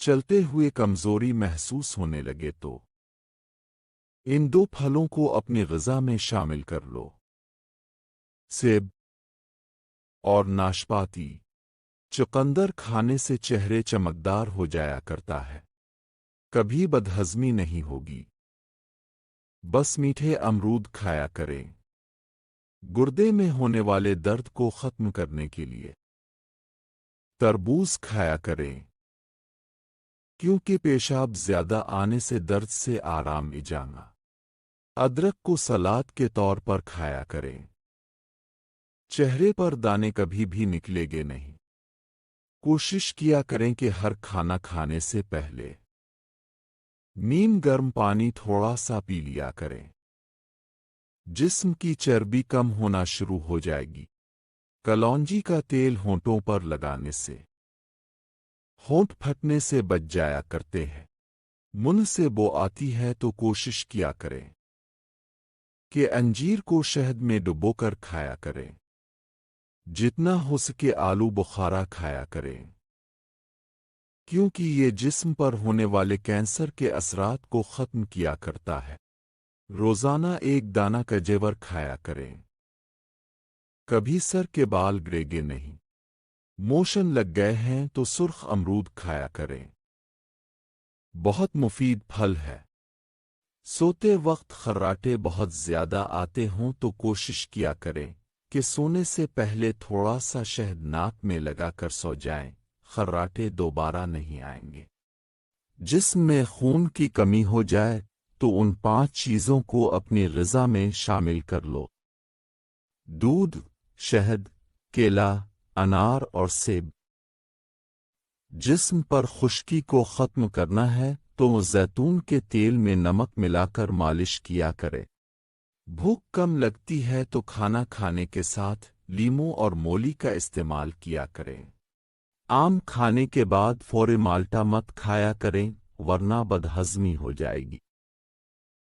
चलते हुए कमजोरी महसूस होने लगे तो इन दो फलों को अपनी ग़िज़ा में शामिल कर लो। सेब और नाशपाती। चुकंदर खाने से चेहरे चमकदार हो जाया करता है, कभी बदहज़मी नहीं होगी। बस मीठे अमरूद खाया करें, गुर्दे में होने वाले दर्द को ख़त्म करने के लिए। तरबूज खाया करें, क्योंकि पेशाब ज़्यादा आने से दर्द से आराम मिलेगा। अदरक को सलाद के तौर पर खाया करें, चेहरे पर दाने कभी भी निकलेंगे नहीं। कोशिश किया करें कि हर खाना खाने से पहले नीम गर्म पानी थोड़ा सा पी लिया करें। जिस्म की चर्बी कम होना शुरू हो जाएगी। कलौंजी का तेल होंठों पर लगाने से होंठ फटने से बच जाया करते हैं। मुंह से बो आती है तो कोशिश किया करें कि अंजीर को शहद में डुबोकर खाया करें। जितना हो सके आलू बुखारा खाया करें, क्योंकि ये जिस्म पर होने वाले कैंसर के असरात को ख़त्म किया करता है। रोज़ाना एक दाना कजेवर खाया करें, कभी सर के बाल गिरेंगे नहीं। मोशन लग गए हैं तो सुर्ख अमरूद खाया करें, बहुत मुफीद फल है। सोते वक्त खर्राटे बहुत ज़्यादा आते हों तो कोशिश किया करें कि सोने से पहले थोड़ा सा शहद नाक में लगाकर सो जाएं, खर्राटे दोबारा नहीं आएंगे। जिस्म में खून की कमी हो जाए तो उन 5 चीज़ों को अपनी ग़िज़ा में शामिल कर लो। दूध, शहद, केला, अनार और सेब। जिस्म पर खुश्की को ख़त्म करना है तो जैतून के तेल में नमक मिलाकर मालिश किया करें। भूख कम लगती है तो खाना खाने के साथ लीमू और मूली का इस्तेमाल किया करें। आम खाने के बाद फौरी माल्टा मत खाया करें, वरना बदहज़मी हो जाएगी।